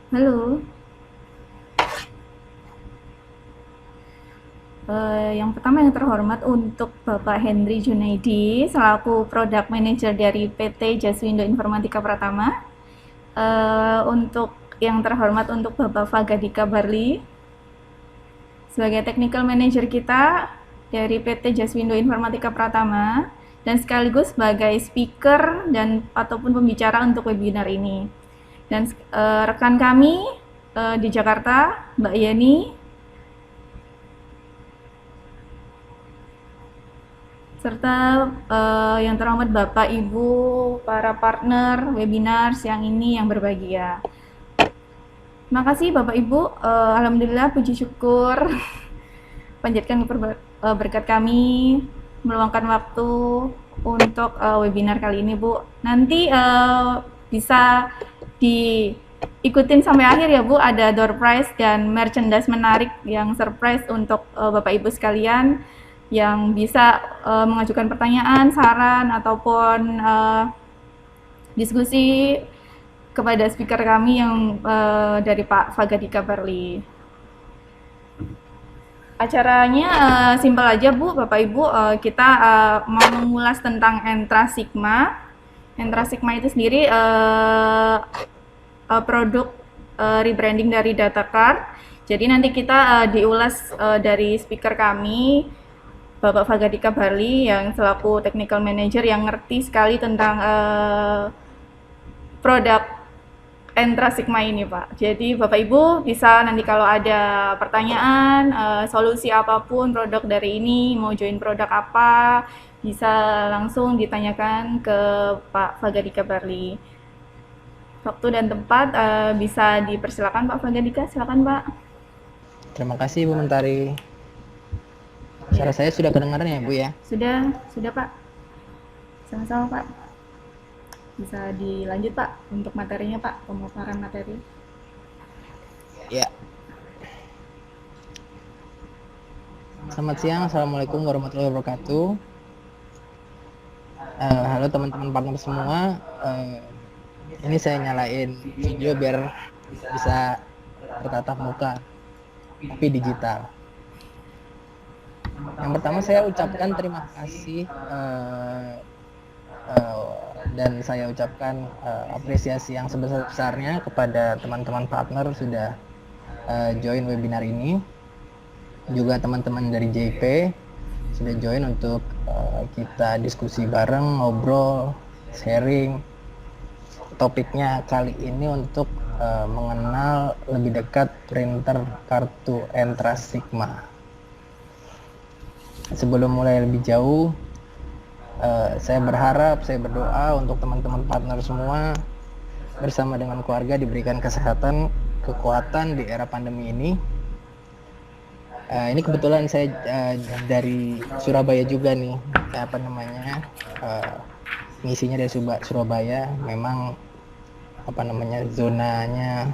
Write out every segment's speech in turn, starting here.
Halo, yang pertama yang terhormat untuk Bapak Henry Junaidi selaku Product Manager dari PT Jaswindo Informatika Pratama. Untuk yang terhormat untuk Bapak Fagadika Barli sebagai Technical Manager kita dari PT Jaswindo Informatika Pratama dan sekaligus sebagai speaker dan ataupun pembicara untuk webinar ini. Dan rekan kami di Jakarta, Mbak Yeni, serta yang terhormat Bapak Ibu para partner webinar siang ini yang berbahagia. Terima kasih Bapak Ibu, alhamdulillah puji syukur panjatkan berkat kami meluangkan waktu untuk webinar kali ini Bu. Nanti bisa diikutin sampai akhir ya Bu, ada door prize dan merchandise menarik yang surprise untuk Bapak Ibu sekalian yang bisa mengajukan pertanyaan, saran, ataupun diskusi kepada speaker kami yang dari Pak Fagadika Barli. Acaranya simpel aja Bu, Bapak Ibu. Kita mau mengulas tentang Entra Sigma. Entra Sigma itu sendiri produk rebranding dari Datacard. Jadi nanti kita diulas dari speaker kami, Bapak Fagadika Barli yang selaku technical manager yang ngerti sekali tentang produk Entra Sigma ini Pak. Jadi Bapak Ibu bisa nanti kalau ada pertanyaan, solusi apapun produk dari ini, mau join produk apa, bisa langsung ditanyakan ke Pak Fagadika Barli. Waktu dan tempat bisa dipersilakan Pak Fagadika, silakan Pak. Terima kasih Bu Mentari. Suara saya sudah kedengaran ya Bu ya? Sudah Pak. Sama-sama Pak. Bisa dilanjut Pak untuk materinya Pak, pemaparan materi. Ya. Selamat siang, Assalamualaikum warahmatullahi wabarakatuh. Halo teman-teman partner semua. Ini saya nyalain video biar bisa bertatap muka, tapi digital. Yang pertama saya ucapkan terima kasih dan saya ucapkan apresiasi yang sebesar-besarnya kepada teman-teman partner sudah join webinar ini. Juga teman-teman dari JP sudah join untuk kita diskusi bareng, ngobrol, sharing. Topiknya kali ini untuk mengenal lebih dekat printer kartu Entra Sigma. Sebelum mulai lebih jauh, saya berdoa untuk teman-teman partner semua bersama dengan keluarga diberikan kesehatan, kekuatan di era pandemi ini. Ini kebetulan saya dari Surabaya juga nih, misinya dari Surabaya. Memang zonanya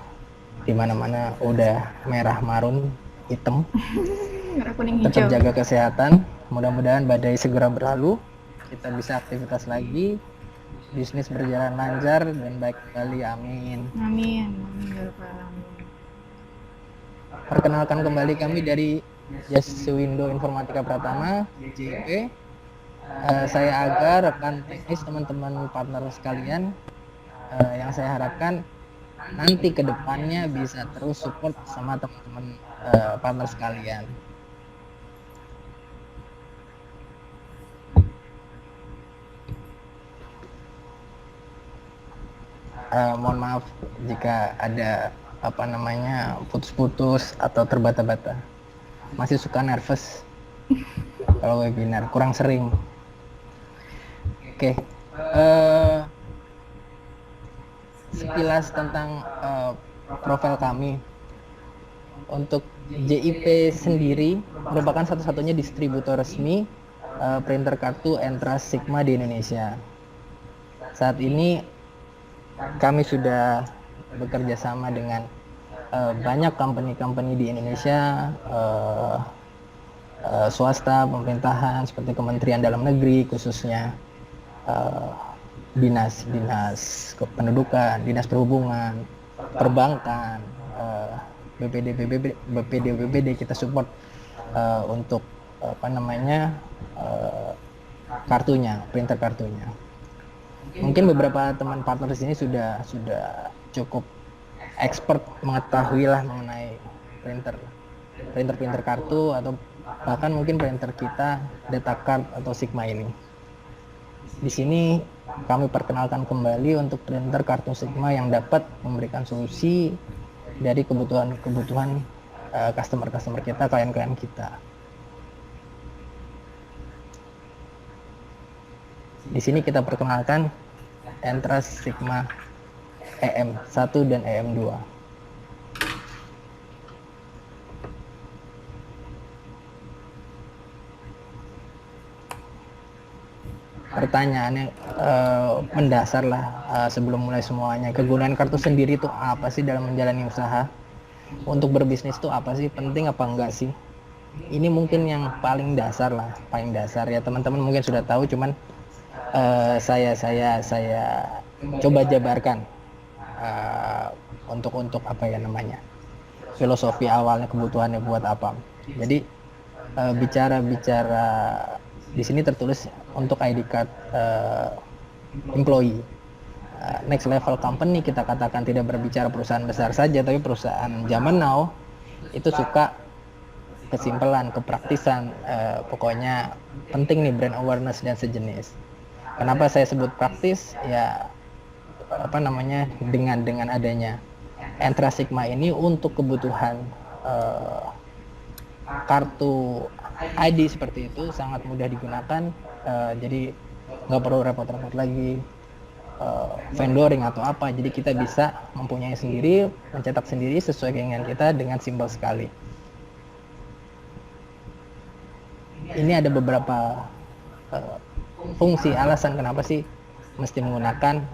di mana-mana udah merah, marun, hitam. Merah, kuning, hijau. Tetap jaga kesehatan. Mudah-mudahan badai segera berlalu. Kita bisa aktivitas lagi, bisnis berjalan lancar dan baik kembali. Amin. Amin. Perkenalkan kembali kami dari Jaswindo Informatika Pratama, JP. Saya Aga, rekan teknis teman-teman partner sekalian, yang saya harapkan nanti ke depannya bisa terus support sama teman-teman partner sekalian. Mohon maaf jika ada putus-putus atau terbata-bata. Masih suka nervous kalau webinar, kurang sering. Oke. Sekilas tentang profil kami. Untuk JIP sendiri merupakan satu-satunya distributor resmi printer kartu Entra Sigma di Indonesia. Saat ini kami sudah bekerja sama dengan banyak company-company di Indonesia, swasta, pemerintahan seperti Kementerian Dalam Negeri khususnya, dinas kependudukan, dinas perhubungan, perbankan, BPD kita support untuk kartunya, printer kartunya. Mungkin beberapa teman partner di sini sudah cukup expert mengetahui lah mengenai printer kartu, atau bahkan mungkin printer kita data card atau Sigma ini. Di sini kami perkenalkan kembali untuk printer kartu Sigma yang dapat memberikan solusi dari kebutuhan customer kita, klien kita. Di sini kita perkenalkan Entrust Sigma EM1 dan EM2. Pertanyaannya mendasar lah sebelum mulai semuanya. Kegunaan kartu sendiri itu apa sih dalam menjalani usaha? Untuk berbisnis itu apa sih? Penting apa enggak sih? Ini mungkin yang paling dasar ya. Teman-teman mungkin sudah tahu, cuman saya coba jabarkan untuk filosofi awalnya, kebutuhannya buat apa. Jadi bicara di sini tertulis untuk ID card employee. Next level company, kita katakan tidak berbicara perusahaan besar saja, tapi perusahaan zaman now itu suka kesimpelan, kepraktisan, pokoknya penting nih brand awareness dan sejenis. Kenapa saya sebut praktis? Ya dengan adanya Entrust Sigma ini untuk kebutuhan kartu ID seperti itu sangat mudah digunakan, jadi nggak perlu repot-repot lagi vendoring atau apa. Jadi kita bisa mempunyai sendiri, mencetak sendiri sesuai keinginan kita dengan simpel sekali. Ini ada beberapa fungsi, alasan kenapa sih mesti menggunakan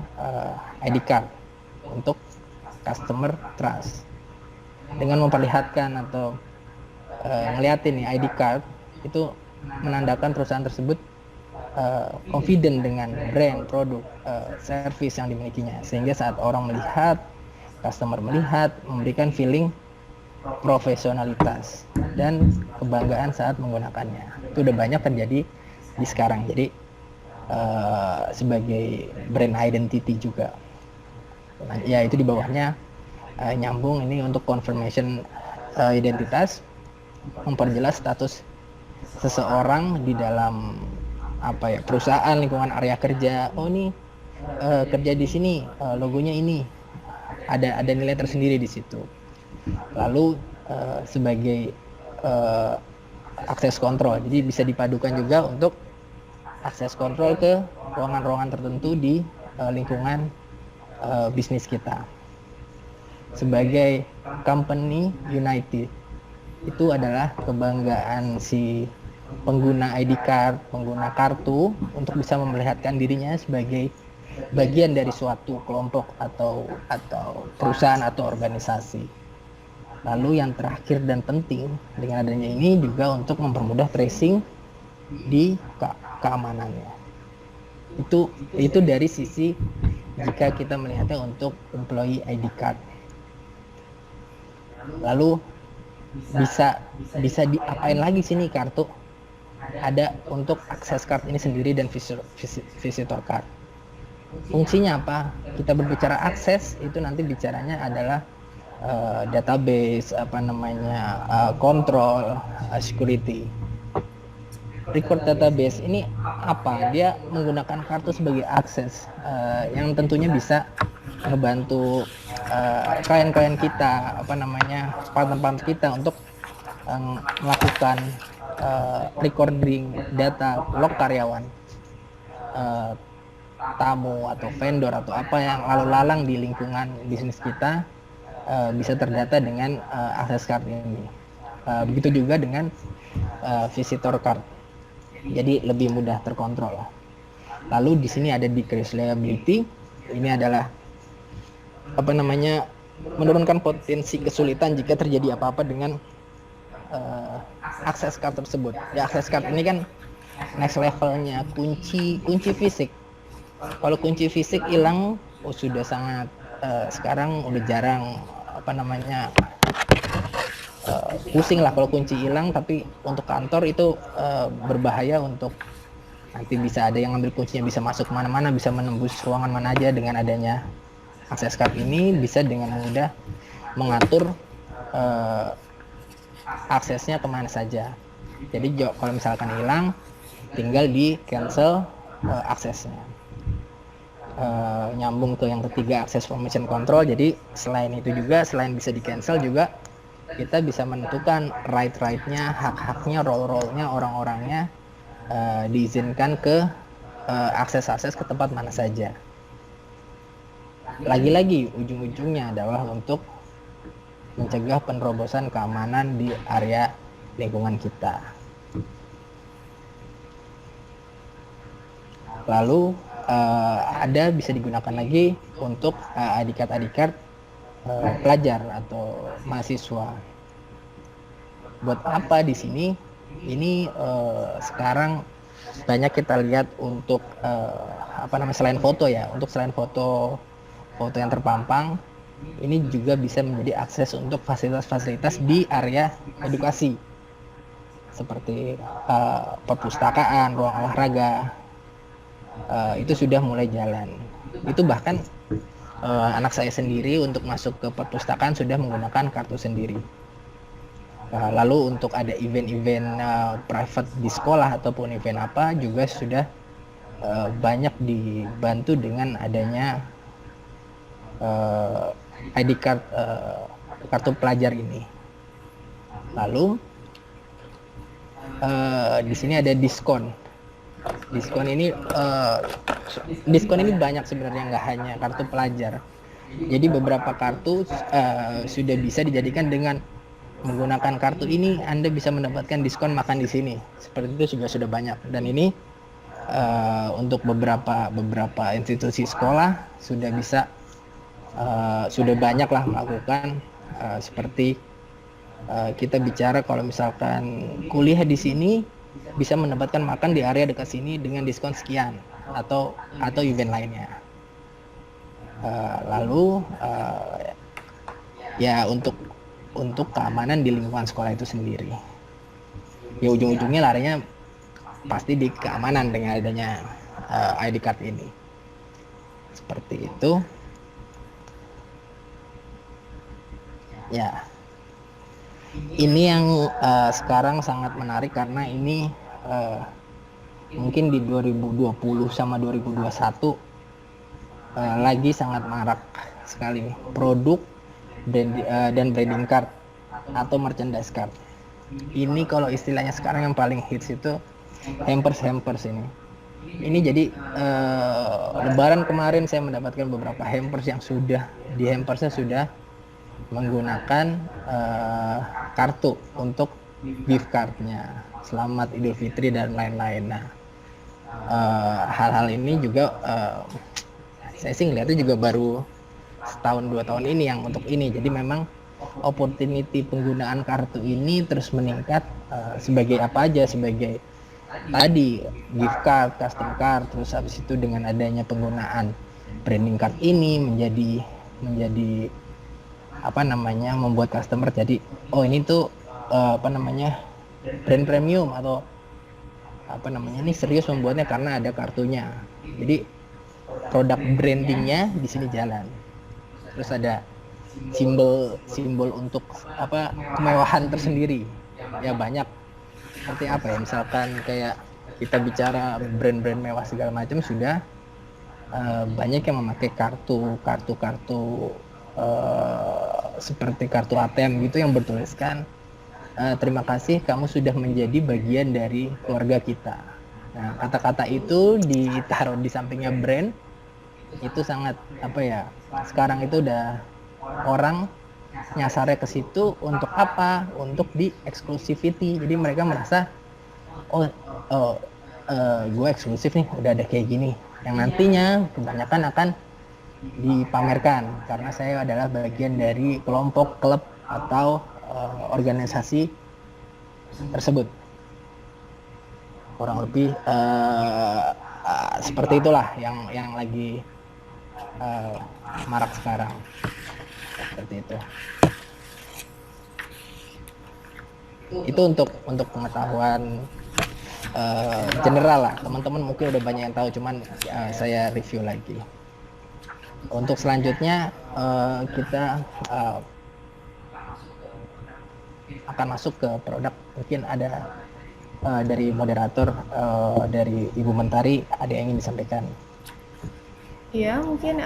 ID card untuk customer trust. Dengan memperlihatkan atau ngeliatin nih ID card, itu menandakan perusahaan tersebut confident dengan brand, produk, service yang dimilikinya, sehingga saat orang melihat, customer melihat, memberikan feeling profesionalitas dan kebanggaan saat menggunakannya. Itu udah banyak terjadi di sekarang. Jadi sebagai brand identity juga. Ya itu di bawahnya nyambung ini untuk confirmation identitas, memperjelas status seseorang di dalam perusahaan, lingkungan area kerja. Oh ini kerja di sini, logonya ini, ada nilai tersendiri di situ. Lalu sebagai akses kontrol, jadi bisa dipadukan juga untuk akses kontrol ke ruangan-ruangan tertentu di lingkungan bisnis kita. Sebagai company united, itu adalah kebanggaan si pengguna ID card, pengguna kartu, untuk bisa memperlihatkan dirinya sebagai bagian dari suatu kelompok atau perusahaan atau organisasi. Lalu yang terakhir dan penting dengan adanya ini juga untuk mempermudah tracing di keamanannya. Itu dari sisi jika kita melihatnya untuk employee ID card. Lalu bisa diapain lagi sini kartu? Ada untuk akses card ini sendiri dan visitor card. Fungsinya apa? Kita berbicara akses, itu nanti bicaranya adalah database, kontrol, security. Record database ini apa? Dia menggunakan kartu sebagai akses, yang tentunya bisa ngebantu klien-klien kita, partner-partner kita untuk melakukan recording data log karyawan, tamu atau vendor atau apa yang lalu lalang di lingkungan bisnis kita, bisa terdata dengan akses card ini. Begitu juga dengan visitor card. Jadi lebih mudah terkontrol. Lalu di sini ada decrease liability. Ini adalah menurunkan potensi kesulitan jika terjadi apa-apa dengan akses card tersebut. Ya, akses card ini kan next levelnya kunci fisik. Kalau kunci fisik hilang, sudah sangat sekarang udah jarang pusing lah kalau kunci hilang, tapi untuk kantor itu berbahaya. Untuk nanti bisa ada yang ngambil kuncinya, bisa masuk kemana-mana, bisa menembus ruangan mana aja. Dengan adanya akses card ini bisa dengan mudah mengatur aksesnya kemana saja. Jadi kalau misalkan hilang, tinggal di cancel aksesnya. Nyambung ke yang ketiga, access permission control. Jadi selain itu juga, selain bisa di cancel juga, kita bisa menentukan right-nya, hak-haknya, role-nya, orang-orangnya diizinkan ke akses-akses ke tempat mana saja. Lagi-lagi ujung-ujungnya adalah untuk mencegah penerobosan keamanan di area lingkungan kita. Lalu ada bisa digunakan lagi untuk ID card pelajar atau mahasiswa. Buat apa di sini? Ini sekarang banyak kita lihat untuk selain foto ya, untuk selain foto yang terpampang, ini juga bisa menjadi akses untuk fasilitas-fasilitas di area edukasi seperti perpustakaan, ruang olahraga. Itu sudah mulai jalan. Itu bahkan anak saya sendiri untuk masuk ke perpustakaan sudah menggunakan kartu sendiri. Lalu untuk ada event-event private di sekolah ataupun event apa juga sudah banyak dibantu dengan adanya ID card kartu pelajar ini. Lalu di sini ada diskon. Diskon ini banyak sebenarnya, nggak hanya kartu pelajar. Jadi beberapa kartu sudah bisa dijadikan dengan menggunakan kartu ini Anda bisa mendapatkan diskon makan di sini. Seperti itu juga sudah banyak. Dan ini untuk beberapa institusi sekolah sudah bisa sudah banyak lah melakukan seperti kita bicara kalau misalkan kuliah di sini bisa mendapatkan makan di area dekat sini dengan diskon sekian atau event lainnya. Lalu ya untuk keamanan di lingkungan sekolah itu sendiri. Ya ujung-ujungnya larinya pasti di keamanan dengan adanya ID card ini. Seperti itu. Ya. Ini yang sekarang sangat menarik karena ini mungkin di 2020 sama 2021 lagi sangat marak sekali produk dan branding card atau merchandise card. Ini kalau istilahnya sekarang yang paling hits itu hampers ini. Ini jadi Lebaran kemarin saya mendapatkan beberapa hampers yang sudah di hampersnya sudah menggunakan kartu untuk gift cardnya, selamat Idul Fitri dan lain-lain. Nah, hal-hal ini juga saya sih ngeliatnya juga baru setahun 2 tahun ini yang untuk ini. Jadi memang opportunity penggunaan kartu ini terus meningkat sebagai apa aja, sebagai tadi gift card, custom card, terus habis itu dengan adanya penggunaan branding card ini menjadi membuat customer jadi ini tuh brand premium atau ini serius membuatnya karena ada kartunya. Jadi produk brandingnya di sini jalan. Terus ada simbol untuk kemewahan tersendiri. Ya banyak seperti apa ya, misalkan kayak kita bicara brand-brand mewah segala macam sudah banyak yang memakai kartu seperti kartu ATM gitu yang bertuliskan terima kasih kamu sudah menjadi bagian dari keluarga kita. Nah, kata-kata itu ditaruh di sampingnya brand itu sangat sekarang itu udah orang nyasarnya ke situ untuk apa? Untuk di exclusivity. Jadi mereka merasa gue eksklusif nih, udah ada kayak gini yang nantinya kebanyakan akan dipamerkan karena saya adalah bagian dari kelompok, klub atau organisasi tersebut. Kurang lebih seperti itulah yang lagi uh, marak sekarang, seperti itu. Itu untuk pengetahuan general lah. Teman-teman mungkin udah banyak yang tahu, cuman saya review lagi. Untuk selanjutnya kita akan masuk ke produk. Mungkin ada dari moderator, dari Ibu Mentari, ada yang ingin disampaikan. Ya, mungkin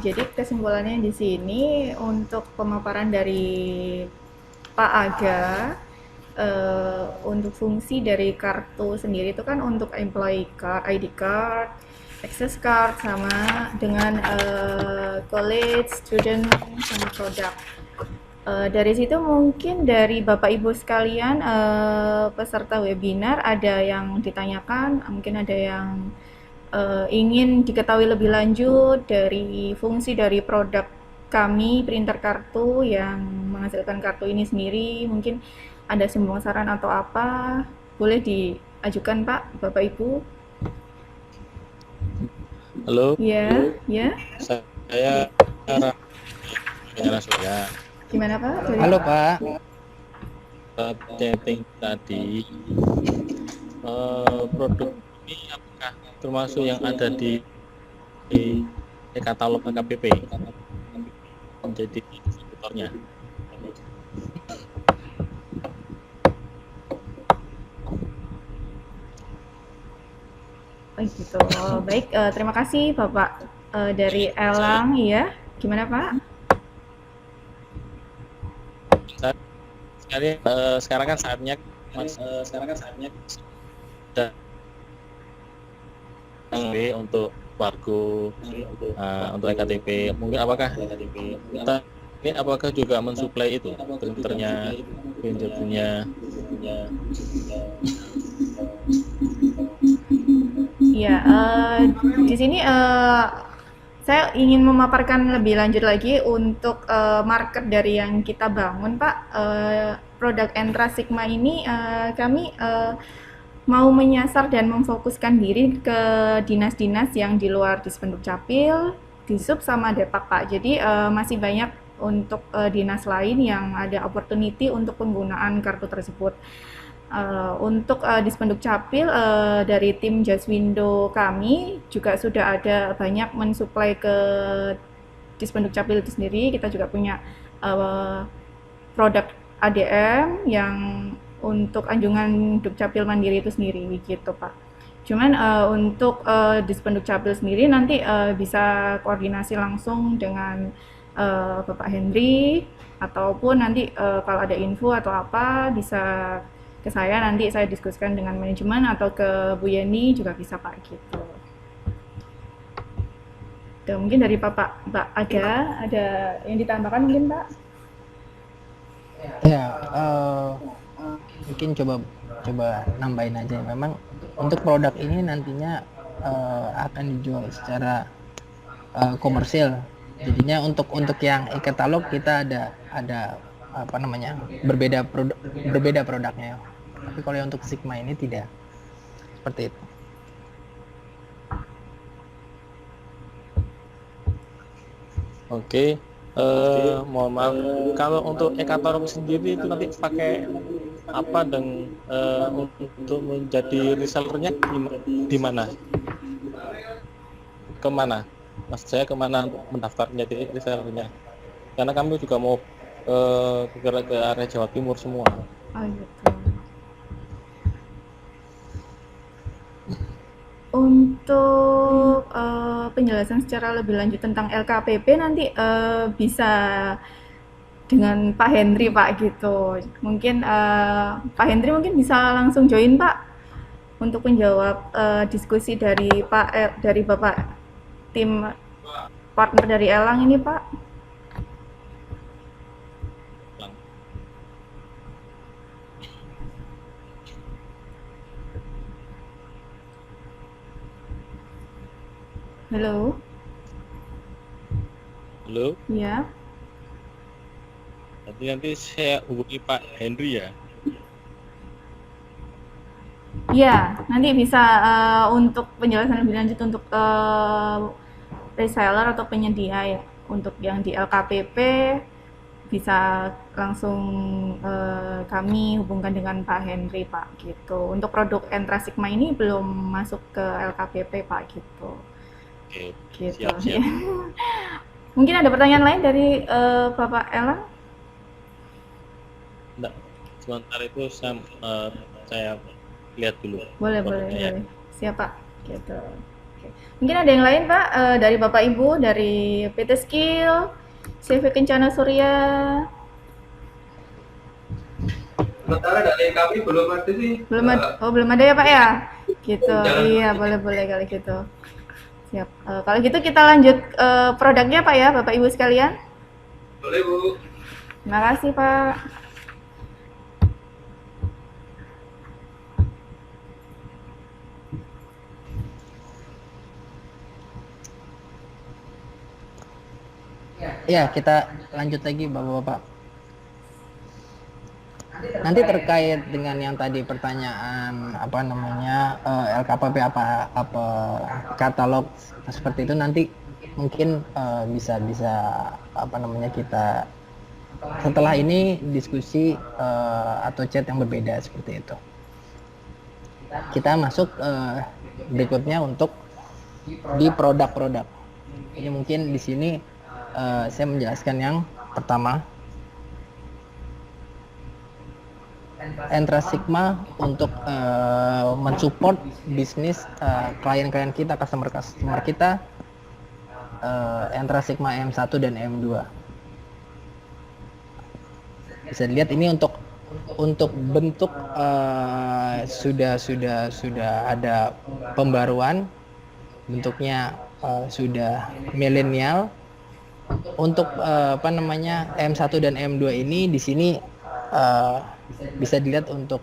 jadi kesimpulannya di sini untuk pemaparan dari Pak Aga, untuk fungsi dari kartu sendiri itu kan untuk employee card, ID card, access card, sama dengan college, student, sama produk. Dari situ mungkin dari Bapak Ibu sekalian peserta webinar ada yang ditanyakan, mungkin ada yang ingin diketahui lebih lanjut dari fungsi dari produk kami, printer kartu yang menghasilkan kartu ini sendiri, mungkin ada sembang saran atau apa, boleh diajukan Pak, Bapak Ibu. Halo. Ya, ya. Saya Surya. Gimana Pak? Halo Pak. Chatting tadi, produk ini apakah termasuk yang ada di katalog KPP menjadi distributornya? Oh gitu. Baik, terima kasih Bapak dari Elang ya. Gimana Pak? Sekarang kan saatnya untuk Wargo, untuk EKTP. Mungkin apakah kita ini apakah juga mensuplai itu printernya? Iya, di sini saya ingin memaparkan lebih lanjut lagi untuk market dari yang kita bangun, Pak. Produk Entra Sigma ini kami mau menyasar dan memfokuskan diri ke dinas-dinas yang di luar Dispenduk Capil, Disub sama Depak, Pak. Jadi masih banyak untuk dinas lain yang ada opportunity untuk penggunaan kartu tersebut. Untuk Dispenduk Capil dari tim Jaswindo kami juga sudah ada banyak mensuplai ke Dispenduk Capil itu sendiri. Kita juga punya produk ADM yang untuk anjungan Dukcapil Mandiri itu sendiri gitu Pak. Cuman untuk Dispenduk Capil sendiri nanti bisa koordinasi langsung dengan Bapak Henry, ataupun nanti kalau ada info atau apa bisa ke saya, nanti saya diskusikan dengan manajemen atau ke Bu Yeni juga bisa Pak gitu. Tuh, mungkin dari Pak Aga ada yang ditambahkan mungkin Pak? Ya, mungkin coba nambahin aja. Memang untuk produk ini nantinya akan dijual secara komersil. Jadinya untuk yang e-katalog kita ada apa namanya, berbeda produknya. Tapi kalau yang untuk Sigma ini tidak seperti itu. Oke. Mohon maaf, kalau untuk e-katalog sendiri itu nanti pakai apa dan untuk menjadi resellernya di mana? Kemana? Maksud saya kemana untuk mendaftar menjadi resellernya? Karena kami juga mau ke area Jawa Timur semua. Oh gitu. Untuk penjelasan secara lebih lanjut tentang LKPP nanti bisa dengan Pak Henry Pak gitu. Mungkin Pak Henry mungkin bisa langsung join Pak untuk menjawab diskusi dari dari Bapak tim partner dari Elang ini Pak. Halo. Halo. Ya. Nanti saya hubungi Pak Henry ya. Iya, nanti bisa untuk penjelasan lebih lanjut untuk reseller atau penyedia ya. Untuk yang di LKPP bisa langsung kami hubungkan dengan Pak Henry Pak gitu. Untuk produk Entra Sigma ini belum masuk ke LKPP Pak gitu. Oke, Gitu. siap-siap. Mungkin ada pertanyaan lain dari Bapak Elang? Enggak, sebentar itu saya lihat dulu Boleh, boleh, produknya ya. boleh. Siap Pak. Gitu. Oke. Mungkin ada yang lain Pak dari Bapak Ibu dari PT Skill, CV Kencana Surya. Sementara dari kami belum ada sih. Belum ada, oh belum ada ya Pak ya? Gitu. Iya, boleh-boleh kali gitu. Siap. Kalau gitu kita lanjut produknya Pak ya, Bapak Ibu sekalian. Boleh Bu. Terima kasih Pak. Ya, kita lanjut lagi Bapak-bapak. Nanti terkait dengan yang tadi pertanyaan apa namanya LKPP apa katalog seperti itu nanti mungkin bisa apa namanya kita setelah ini diskusi atau chat yang berbeda seperti itu. Kita masuk berikutnya untuk di produk-produk. Ini mungkin di sini saya menjelaskan yang pertama. Entra Sigma untuk mensupport bisnis klien-klien kita, customer kita, Entra Sigma M1 dan M2. Bisa dilihat ini untuk bentuk sudah ada pembaruan, bentuknya sudah milenial. Untuk apa namanya M1 dan M2 ini di sini bisa dilihat untuk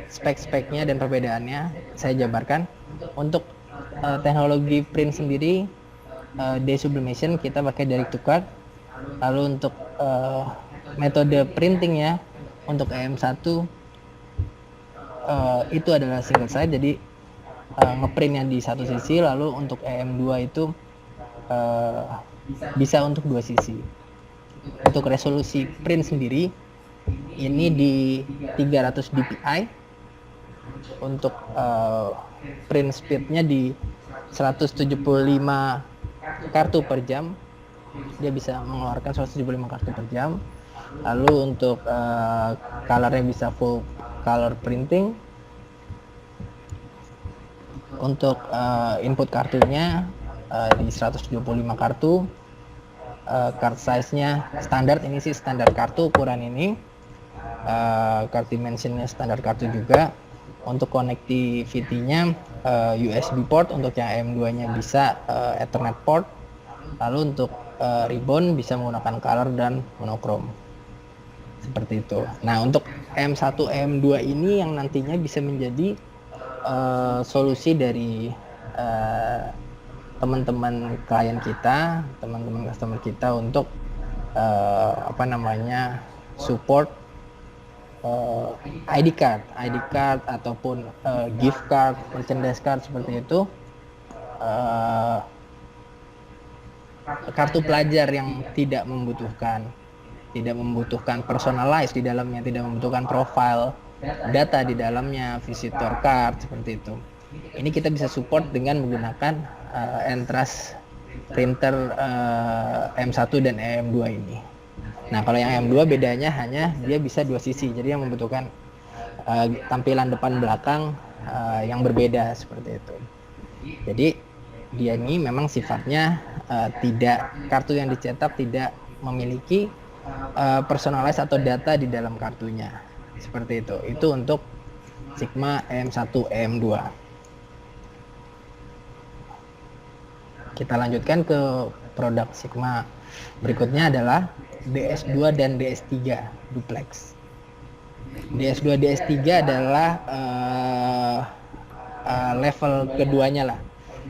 spek-speknya dan perbedaannya saya jabarkan. Untuk teknologi print sendiri desublimation kita pakai direct to card. Lalu untuk metode printingnya untuk M1 itu adalah single side, jadi ngeprintnya di satu sisi. Lalu untuk M2 itu bisa untuk dua sisi. Untuk resolusi print sendiri ini di 300 dpi, untuk print speednya di 175 kartu per jam, dia bisa mengeluarkan 175 kartu per jam. Lalu untuk colornya bisa full color printing. Untuk input kartunya di 125 kartu. Card size-nya standar, ini sih standar kartu ukuran ini. Card dimensionnya standar kartu juga. Untuk connectivity-nya USB port, untuk yang M2-nya bisa Ethernet port. Lalu untuk ribbon bisa menggunakan color dan monochrome. Seperti itu. Nah, untuk M1, M2 ini yang nantinya bisa menjadi solusi dari teman-teman klien kita, teman-teman customer kita untuk apa namanya support ID card ataupun gift card, merchandise card seperti itu. Kartu pelajar yang tidak membutuhkan personalized di dalamnya, tidak membutuhkan profile data di dalamnya, visitor card seperti itu. Ini kita bisa support dengan menggunakan Entras printer M1 dan M2 ini. Nah, kalau yang M2 bedanya hanya dia bisa dua sisi, jadi yang membutuhkan tampilan depan belakang yang berbeda seperti itu. Jadi dia ini memang sifatnya tidak, kartu yang dicetak tidak memiliki personalize atau data di dalam kartunya seperti itu. Itu untuk Sigma M1 M2. Kita lanjutkan ke produk Sigma berikutnya adalah DS2 dan DS3 duplex. DS2 DS3 adalah level keduanya lah.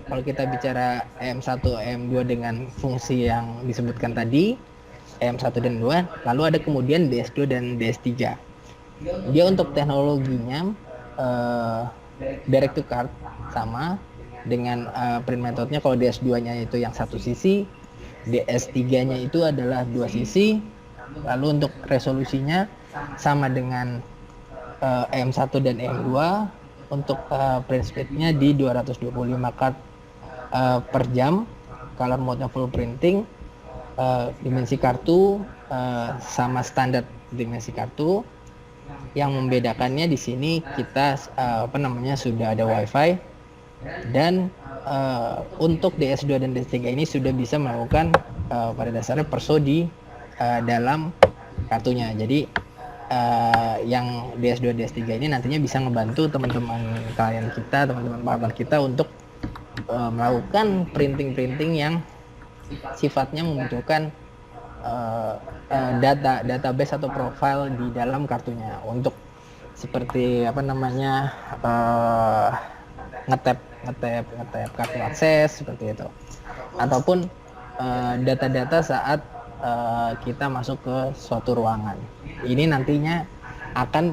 Kalau kita bicara M1 M2 dengan fungsi yang disebutkan tadi, M1 dan 2, lalu ada kemudian DS2 dan DS3. Dia untuk teknologinya direct to card sama, dengan print metodenya. Kalau DS2-nya itu yang satu sisi, DS3-nya itu adalah dua sisi. Lalu untuk resolusinya sama dengan EM1 dan EM2. Untuk print speed-nya di 225 card per jam. Color mode-nya full printing. Dimensi kartu sama standar dimensi kartu. Yang membedakannya di sini kita sudah ada WiFi, dan untuk DS2 dan DS3 ini sudah bisa melakukan pada dasarnya perso di dalam kartunya. Jadi yang DS2 DS3 ini nantinya bisa ngebantu teman-teman klien kita, teman-teman partner kita untuk melakukan printing yang sifatnya membutuhkan database atau profile di dalam kartunya, untuk seperti ngetap kartu akses seperti itu, ataupun data-data saat kita masuk ke suatu ruangan. Ini nantinya akan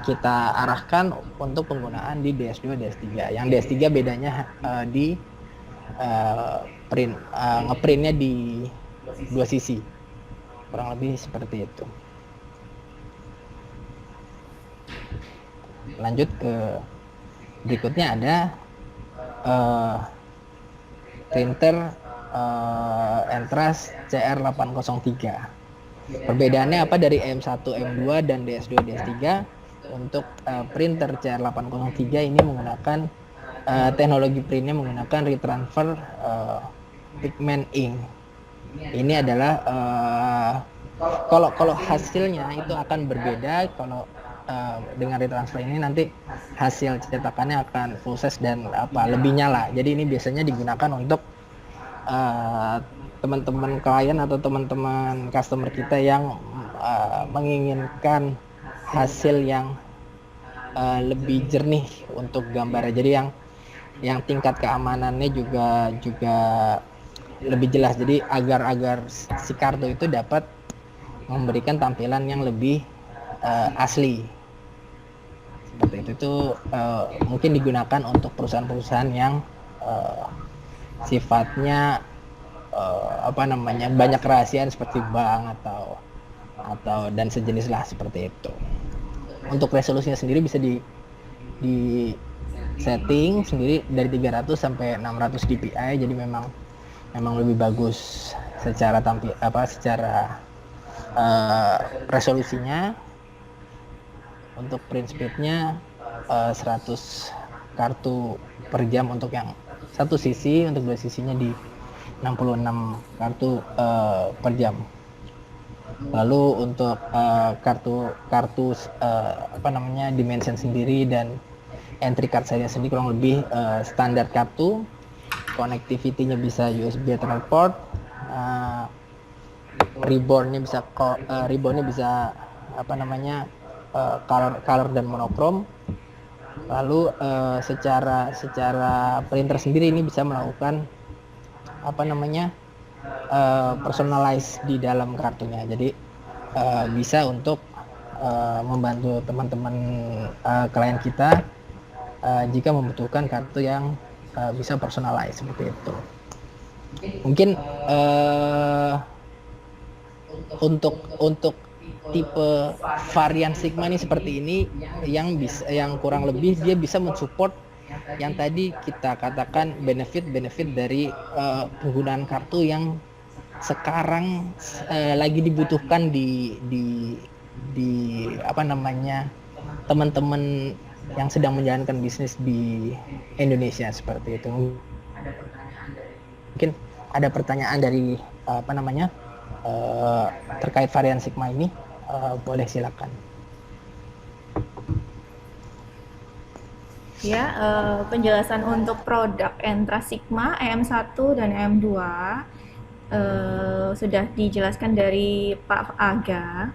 kita arahkan untuk penggunaan di DS2 DS3. Yang DS3 bedanya di ngeprintnya di dua sisi, kurang lebih seperti itu. Lanjut ke berikutnya, ada printer Entrust CR803. Perbedaannya apa dari M1, M2 dan DS2, DS3? Untuk printer CR803 ini menggunakan teknologi printnya menggunakan retransfer pigment ink. Ini adalah kalau hasilnya itu akan berbeda. Kalau dengan retransfer ini nanti hasil cetakannya akan full size dan lebih nyala. Jadi ini biasanya digunakan untuk teman-teman klien atau teman-teman customer kita yang menginginkan hasil yang lebih jernih untuk gambar. Jadi yang tingkat keamanannya juga lebih jelas. Jadi agar si kartu itu dapat memberikan tampilan yang lebih asli. Seperti itu mungkin digunakan untuk perusahaan-perusahaan yang sifatnya banyak kerahasiaan seperti bank atau dan sejenis lah, seperti itu. Untuk resolusinya sendiri bisa di setting sendiri dari 300 sampai 600 dpi. Jadi memang lebih bagus secara secara resolusinya. Untuk print speednya 100 kartu per jam untuk yang satu sisi, untuk dua sisinya di 66 kartu per jam. Lalu untuk kartu dimension sendiri dan entry card saya sendiri kurang lebih standar kartu. Connectivity-nya bisa USB Ethernet port, ribbon-nya bisa color dan monokrom. Lalu secara printer sendiri ini bisa melakukan personalize di dalam kartunya. Jadi bisa untuk membantu teman-teman klien kita jika membutuhkan kartu yang bisa personalize seperti itu. Mungkin untuk tipe varian Sigma ini seperti ini, yang kurang lebih dia bisa mensupport yang tadi kita katakan benefit dari penggunaan kartu yang sekarang lagi dibutuhkan di teman-teman yang sedang menjalankan bisnis di Indonesia, seperti itu. Mungkin ada pertanyaan dari terkait varian Sigma ini, boleh silakan. Ya, penjelasan untuk produk Entrust Sigma EM1 dan EM2 sudah dijelaskan dari Pak Aga.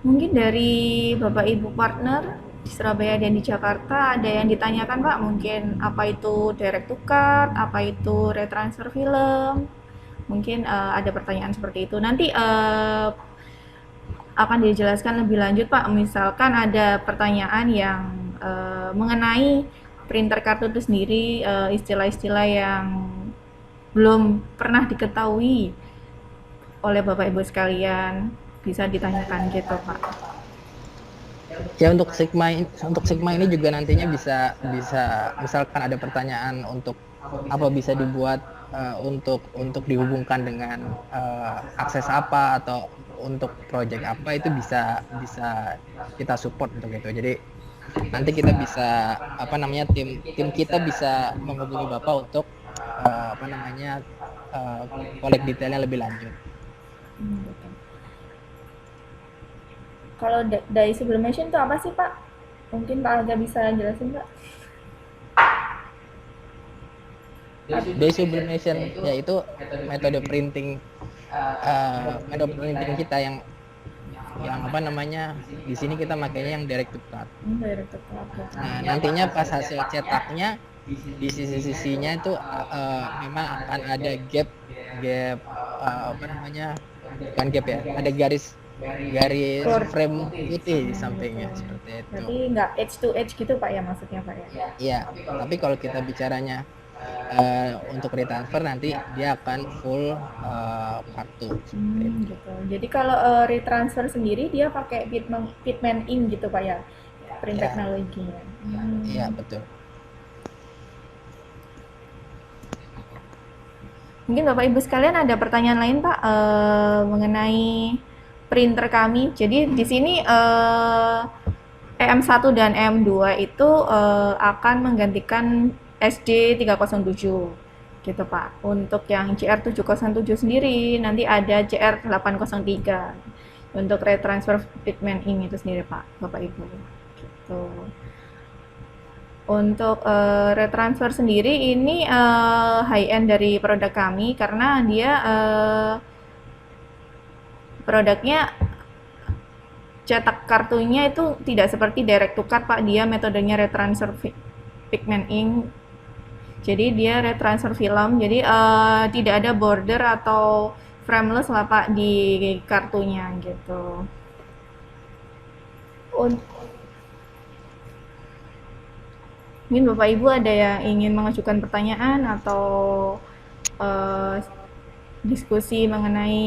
Mungkin dari Bapak Ibu partner di Surabaya dan di Jakarta ada yang ditanyakan, Pak, mungkin apa itu direct to card, apa itu retransfer film, mungkin ada pertanyaan seperti itu. Nanti akan dijelaskan lebih lanjut, Pak. Misalkan ada pertanyaan yang mengenai printer kartu itu sendiri, istilah-istilah yang belum pernah diketahui oleh Bapak Ibu sekalian, bisa ditanyakan gitu Pak. Ya untuk Sigma ini juga nantinya bisa misalkan ada pertanyaan untuk apa bisa dibuat untuk dihubungkan dengan akses apa atau untuk project apa, itu bisa kita support untuk itu. Jadi nanti kita bisa tim kita bisa menghubungi Bapak untuk collect detailnya lebih lanjut. Gitu. Kalau dye sublimation itu apa sih Pak? Mungkin Pak Aga bisa jelasin Pak? Dye sublimation yaitu metode printing kita yang di sini kita makanya yang direct to cut. Direct to cut. Nah, nantinya pas hasil cetaknya di sisi-sisinya itu memang akan ada gap bukan gap ya, ada garis frame putih di sampingnya seperti itu. Berarti nggak edge to edge gitu Pak ya, maksudnya Pak ya? Iya, tapi kalau kita bicaranya untuk retransfer nanti dia akan full kartu. Gitu. Jadi kalau retransfer sendiri dia pakai pigment ink gitu Pak ya, print teknologinya. Iya, betul. Mungkin Bapak Ibu sekalian ada pertanyaan lain Pak mengenai printer kami. Jadi di sini EM1 dan EM2 itu akan menggantikan SD 307 gitu Pak. Untuk yang CR707 sendiri nanti ada CR803 untuk retransfer pigment ink itu sendiri Pak, Bapak Ibu. Gitu. Untuk retransfer sendiri ini high end dari produk kami karena dia produknya cetak kartunya itu tidak seperti direct to cut Pak, dia metodenya retransfer pigment ink. Jadi dia retransfer film, jadi tidak ada border atau frameless lah Pak di kartunya gitu. Mungkin Bapak Ibu ada yang ingin mengajukan pertanyaan atau diskusi mengenai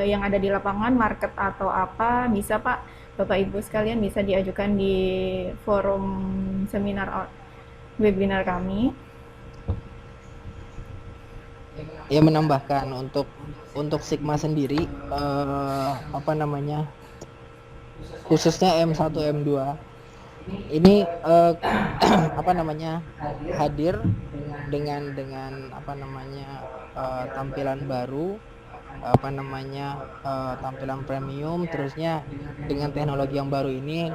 yang ada di lapangan, market atau apa, bisa Pak, Bapak Ibu sekalian bisa diajukan di forum seminar webinar kami. Ya, menambahkan untuk Sigma sendiri khususnya M1 M2 ini hadir dengan tampilan baru, tampilan premium, terusnya dengan teknologi yang baru ini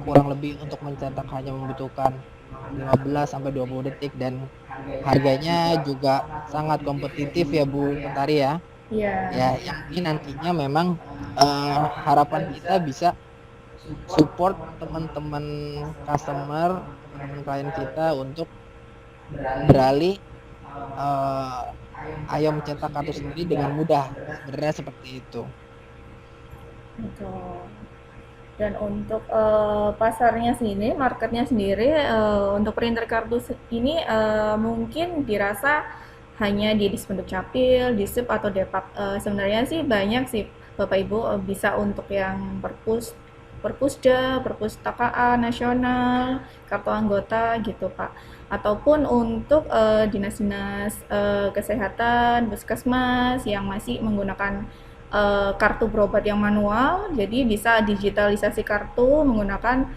kurang lebih untuk mencetak hanya membutuhkan 15 sampai 20 detik dan harganya juga sangat kompetitif ya Bu Mentari ya. Iya. Ya, yang ini nantinya memang harapan kita bisa support teman-teman customer, teman-teman klien kita untuk beralih ayo mencetak kartu sendiri dengan mudah, sebenarnya seperti itu. Betul. Dan untuk pasarnya sendiri, marketnya sendiri, untuk printer kartu ini mungkin dirasa hanya di Dispenduk Capil, Disub atau Depak. Sebenarnya sih banyak sih Bapak Ibu, bisa untuk yang Perpusda, Perpustakaan Nasional, kartu anggota gitu Pak. Ataupun untuk dinas-dinas kesehatan, puskesmas yang masih menggunakan kartu berobat yang manual, jadi bisa digitalisasi kartu menggunakan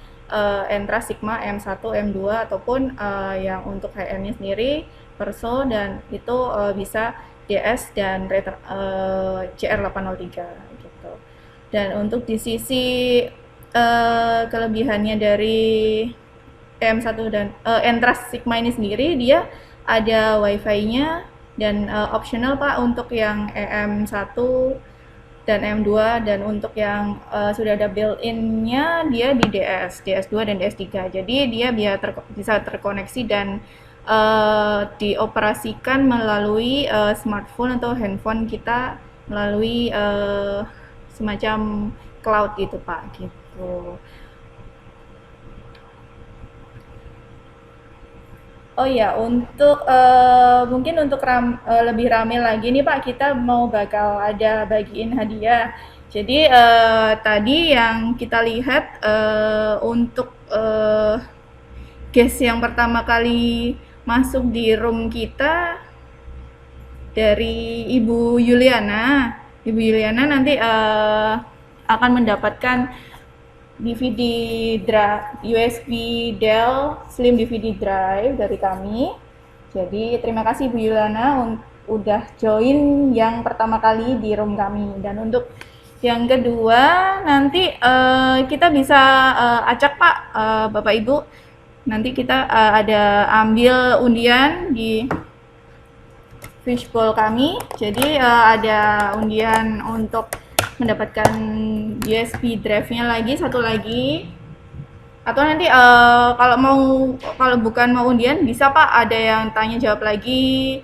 Entra Sigma M1, M2 ataupun yang untuk HN-nya sendiri Perso, dan itu bisa DS dan CR803 gitu. Dan untuk di sisi kelebihannya dari EM1 dan Entra Sigma ini sendiri, dia ada wifi-nya dan optional Pak untuk yang EM1 dan M2, dan untuk yang sudah ada built-in-nya dia di DS2 dan DS3. Jadi dia bisa terkoneksi dan dioperasikan melalui smartphone atau handphone kita melalui semacam cloud gitu Pak, gitu. Oh ya, untuk mungkin untuk lebih rame lagi nih Pak, kita mau bakal ada bagiin hadiah. Jadi tadi yang kita lihat untuk guest yang pertama kali masuk di room kita dari Ibu Yuliana. Ibu Yuliana nanti akan mendapatkan DVD USB Dell Slim DVD drive dari kami. Jadi terima kasih Bu Yuliana udah join yang pertama kali di room kami. Dan untuk yang kedua nanti kita bisa acak Pak, Bapak Ibu. Nanti kita ada ambil undian di fishbowl kami. Jadi ada undian untuk mendapatkan USB drive-nya lagi satu lagi. Atau nanti kalau bukan mau undian bisa Pak ada yang tanya jawab lagi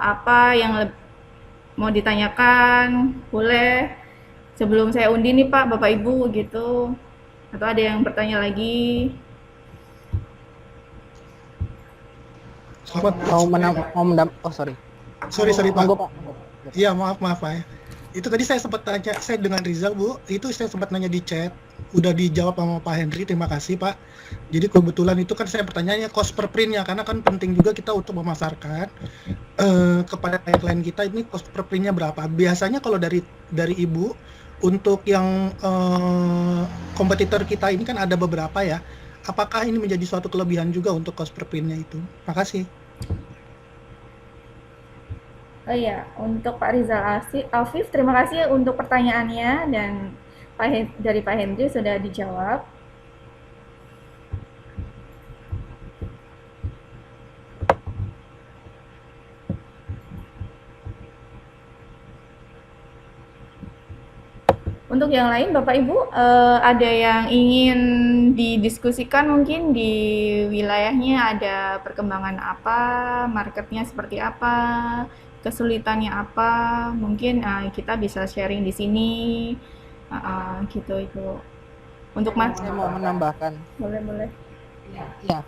apa yang mau ditanyakan boleh sebelum saya undi nih Pak Bapak Ibu gitu. Atau ada yang bertanya lagi. Selamat Oh sorry. sorry Pak. Monggo Pak. Iya maaf Pak ya. Itu tadi saya sempat tanya, saya dengan Rizal Bu, itu saya sempat nanya di chat, udah dijawab sama Pak Henry, terima kasih Pak. Jadi kebetulan itu kan saya pertanyaannya cost per printnya, karena kan penting juga kita untuk memasarkan kepada klien kita ini cost per printnya berapa. Biasanya kalau dari Ibu, untuk yang kompetitor kita ini kan ada beberapa ya, apakah ini menjadi suatu kelebihan juga untuk cost per printnya itu? Makasih. Oh iya, untuk Pak Rizal Afif, terima kasih untuk pertanyaannya dan dari Pak Hendri sudah dijawab. Untuk yang lain, Bapak Ibu, ada yang ingin didiskusikan mungkin di wilayahnya ada perkembangan apa, marketnya seperti apa, kesulitannya apa, mungkin kita bisa sharing di sini, gitu itu. Untuk Mas, Saya mau menambahkan. boleh. Ya,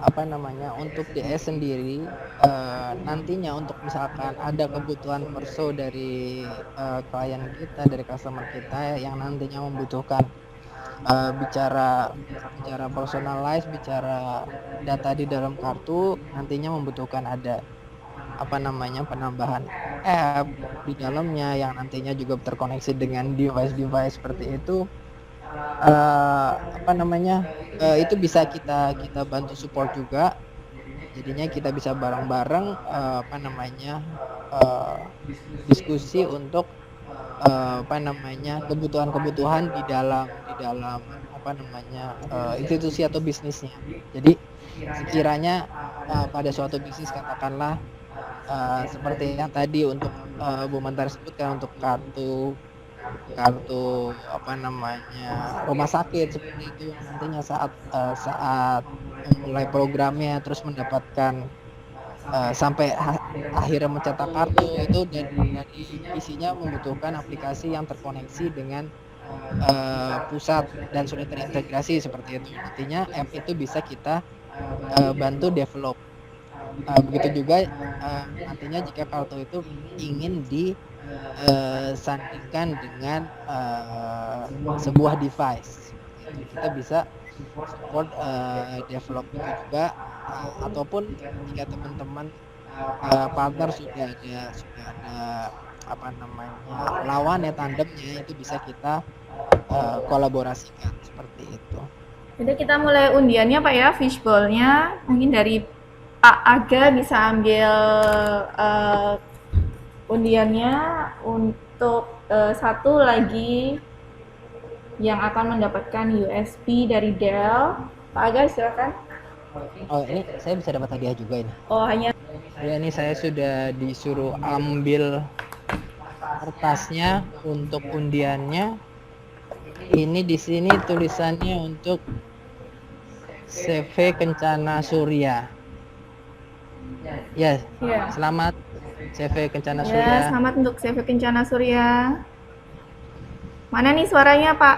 apa namanya, untuk DS sendiri nantinya untuk misalkan ada kebutuhan perso dari klien kita, dari customer kita yang nantinya membutuhkan bicara personalize, bicara data di dalam kartu, nantinya membutuhkan ada apa namanya penambahan app di dalamnya yang nantinya juga terkoneksi dengan device seperti itu. Apa namanya itu bisa kita bantu support juga, jadinya kita bisa bareng-bareng apa namanya diskusi untuk apa namanya kebutuhan di dalam apa namanya institusi atau bisnisnya. Jadi sekiranya pada suatu bisnis katakanlah seperti yang tadi untuk Bu Mentari sebutkan untuk kartu apa namanya rumah sakit seperti itu, nantinya saat mulai programnya terus mendapatkan sampai akhirnya mencetak kartu itu, dan dari isinya membutuhkan aplikasi yang terkoneksi dengan pusat dan sudah terintegrasi seperti itu. Nantinya app itu bisa kita bantu develop. Begitu juga nantinya jika kartu itu ingin disandingkan dengan sebuah device, kita bisa support develop itu juga, ataupun jika teman-teman partner sudah ada apa namanya lawan ya, tandemnya itu bisa kita kolaborasikan seperti itu. Jadi kita mulai undiannya Pak ya, fishbowl-nya mungkin dari Pak Aga bisa ambil undiannya untuk satu lagi yang akan mendapatkan USB dari Dell. Pak Aga silakan. Oh, ini saya bisa dapat hadiah juga ini. Oh, hanya Ya, ini saya sudah disuruh ambil kertasnya untuk undiannya. Ini di sini tulisannya untuk CV Kencana Surya. Ya, ya. selamat CV Kencana Ya, Surya. selamat untuk CV Kencana Surya. Mana nih suaranya Pak?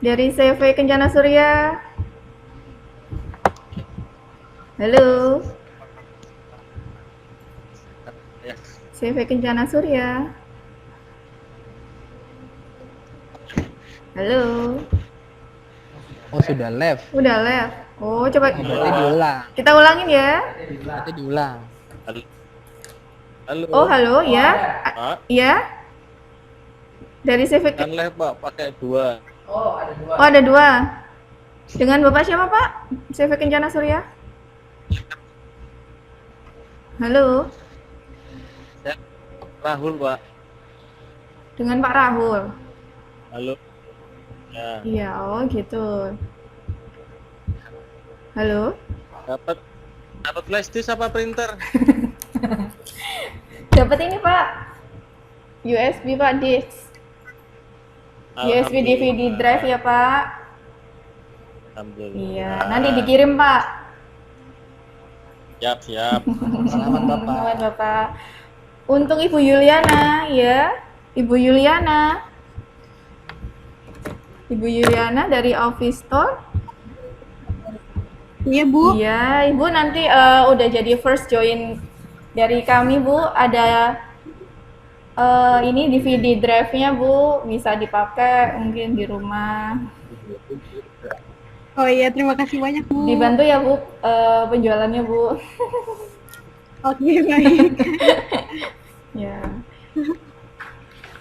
Dari CV Kencana Surya. Halo, Ya. CV Kencana Surya. Halo, Oh, sudah live. udah left. Oh, coba Oh, berarti diulang. kita ulangin ya. Berarti diulang. Halo. Halo. Oh, halo, ya. Pak, Ya, dari CV. kan live Pak, pakai 2. Oh, ada dua. Dengan Bapak siapa, Pak? CV Kencana Surya. Halo, Ya, Rahul Pak. dengan Pak Rahul. Halo. Ya, Iya, oh gitu. Halo, dapat dapat flash disk apa printer? dapat ini Pak. USB Pak, disk. USB DVD drive ya Pak. Alhamdulillah. Iya, nanti dikirim Pak. Siap, siap. Selamat Bapak. Selamat Bapak. Untuk Ibu Yuliana, ya. Ibu Yuliana. Ibu Yuliana dari Office Store. Iya Bu, Iya, Ibu nanti udah jadi first join dari kami, Bu. Ada ini DVD drive-nya, Bu. Bisa dipakai mungkin di rumah. oh iya terima kasih banyak Bu. Dibantu ya, Bu, penjualannya, Bu. Oke baik. Ya.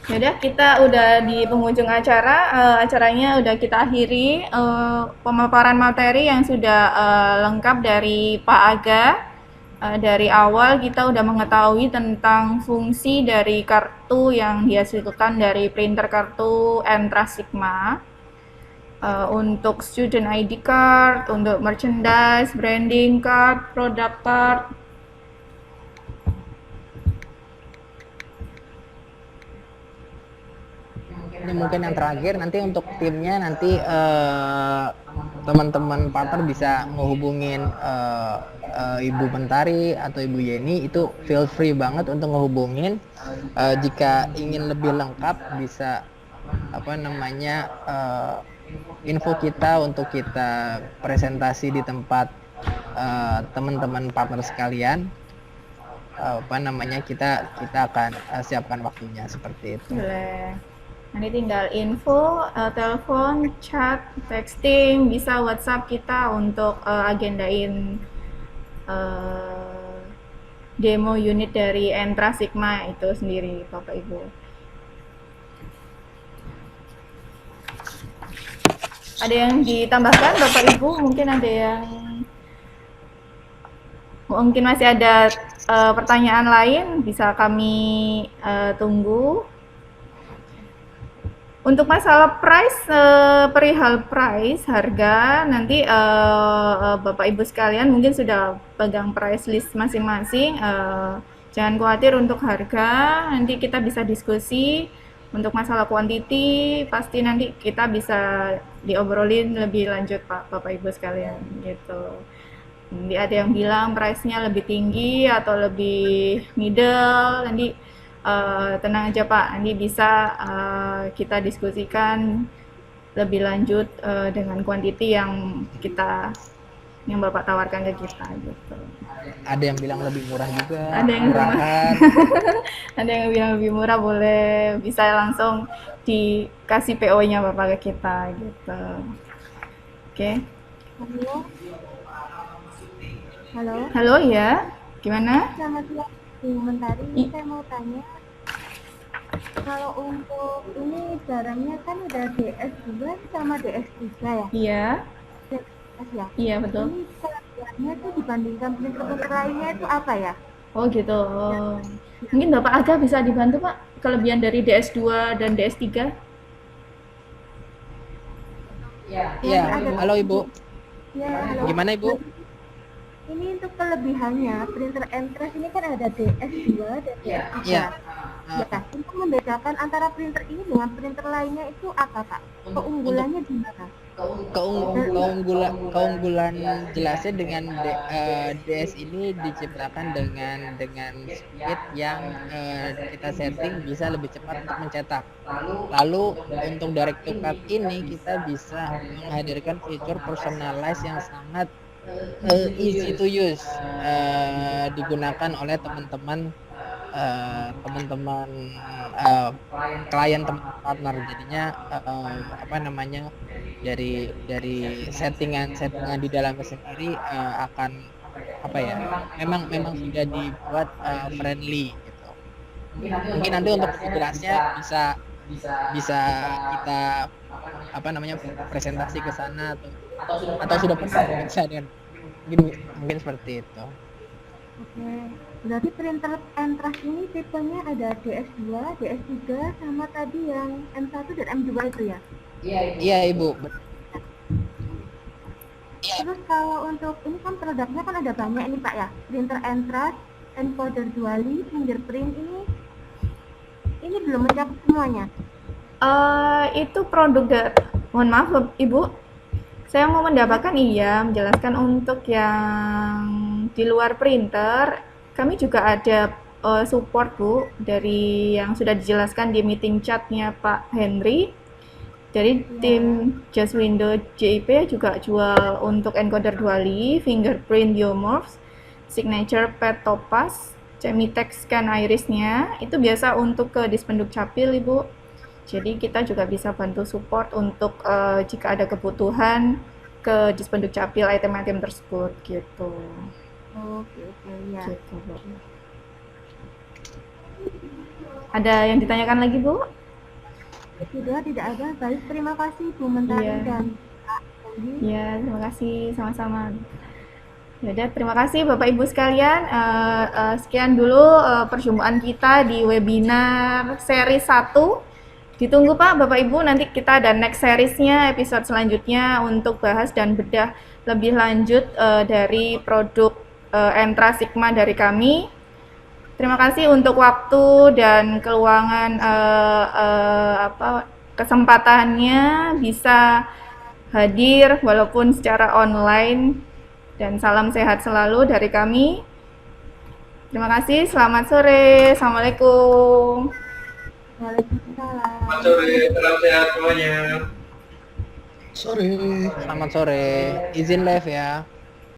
Yaudah, kita udah di penghujung acara. Acaranya udah kita akhiri. Pemaparan materi yang sudah lengkap dari Pak Aga. Dari awal kita udah mengetahui tentang fungsi dari kartu yang dihasilkan dari printer kartu Entra Sigma. Untuk student ID card, untuk merchandise, branding card, product card. Ini mungkin yang terakhir, nanti untuk timnya nanti teman-teman partner bisa menghubungin Ibu Mentari atau Ibu Yeni, itu feel free banget untuk menghubungin. Jika ingin lebih lengkap bisa info kita untuk kita presentasi di tempat teman-teman partner sekalian. Kita akan siapkan waktunya seperti itu. Boleh. Nanti tinggal info, telepon, chat, texting, bisa WhatsApp kita untuk agendain demo unit dari Entra Sigma itu sendiri, Bapak Ibu. Ada yang ditambahkan, Bapak Ibu? Mungkin masih ada pertanyaan lain, bisa kami tunggu. Untuk masalah price, perihal price, harga, nanti Bapak Ibu sekalian mungkin sudah pegang price list masing-masing. Jangan khawatir untuk harga, nanti kita bisa diskusi. Untuk masalah quantity, pasti nanti kita bisa diobrolin lebih lanjut Bapak Ibu sekalian gitu. Nanti ada yang bilang price-nya lebih tinggi atau lebih middle, nanti tenang aja Pak, nanti bisa kita diskusikan lebih lanjut dengan kuantiti yang Bapak tawarkan ke kita gitu. Ada yang bilang lebih murah juga. Ada yang murahan. Ada yang bilang lebih murah, boleh bisa langsung dikasih PO-nya Bapak ke kita gitu. Oke. Halo. Halo. Halo ya, gimana? Selamat siang Bu Mentari. Saya mau tanya, kalau untuk ini barangnya kan udah DS2 sama DS3 ya? Iya, DS ya? iya betul. Ini kelebihannya tuh dibandingkan printer-printer lainnya itu apa ya? Oh gitu. Oh. Mungkin Bapak Aga bisa dibantu Pak, kelebihan dari DS2 dan DS3? Iya, halo Ibu. Ya, halo. Gimana Ibu? Ini untuk kelebihannya, printer Entra ini kan ada DS2 dan DS3. Iya. Ya, untuk membedakan antara printer ini dengan printer lainnya itu apa Pak? Keunggulannya di mana? Keunggulan jelasnya dengan DS ini diciptakan dengan speed yang kita setting bisa lebih cepat untuk mencetak. Lalu untuk direct to card ini kita bisa menghadirkan fitur personalize yang sangat easy to use, digunakan oleh teman-teman teman-teman klien teman partner. Jadinya apa namanya, dari settingan di dalamnya sendiri akan apa ya, memang sudah dibuat friendly gitu. Mungkin nanti untuk lebih jelasnya bisa kita apa namanya, presentasi ke sana, atau sudah pernah bisa dengan mungkin seperti itu. Oke, berarti printer Entrust ini tipenya ada DS2, DS3, sama tadi yang M1 dan M2 itu ya? Iya Ibu. Terus kalau untuk ini kan produknya kan ada banyak ini Pak ya, printer Entrust, encoder dually, fingerprint ini belum mencakup semuanya. Itu produk mohon maaf Ibu, saya mau mendapatkan menjelaskan untuk yang di luar printer, kami juga ada support Bu dari yang sudah dijelaskan di meeting chatnya Pak Henry. Dari tim Just Window JIP juga jual untuk encoder dually, fingerprint biomorphs, signature pad topaz, Semitex scan irisnya, itu biasa untuk ke Dispenduk Capil Ibu. Jadi kita juga bisa bantu support untuk jika ada kebutuhan ke Dispenduk Capil item-item tersebut gitu. Oke, ya. Gitu, Bu. Ada yang ditanyakan lagi Bu? Tidak ada. Baik, terima kasih Bu Mentari Iya. dan Pak Hendy. Ya, terima kasih sama-sama. Yaudah, terima kasih Bapak Ibu sekalian. Sekian dulu perjumpaan kita di webinar seri 1. Ditunggu Pak, Bapak Ibu, nanti kita ada next seriesnya, episode selanjutnya untuk bahas dan bedah lebih lanjut dari produk Entra Sigma dari kami. Terima kasih untuk waktu dan keluangan kesempatannya bisa hadir walaupun secara online, dan salam sehat selalu dari kami. Terima kasih, selamat sore. Assalamualaikum. Waalaikumsalam. Selamat sore, salam sehat semuanya. Sore. Selamat sore, izin live ya.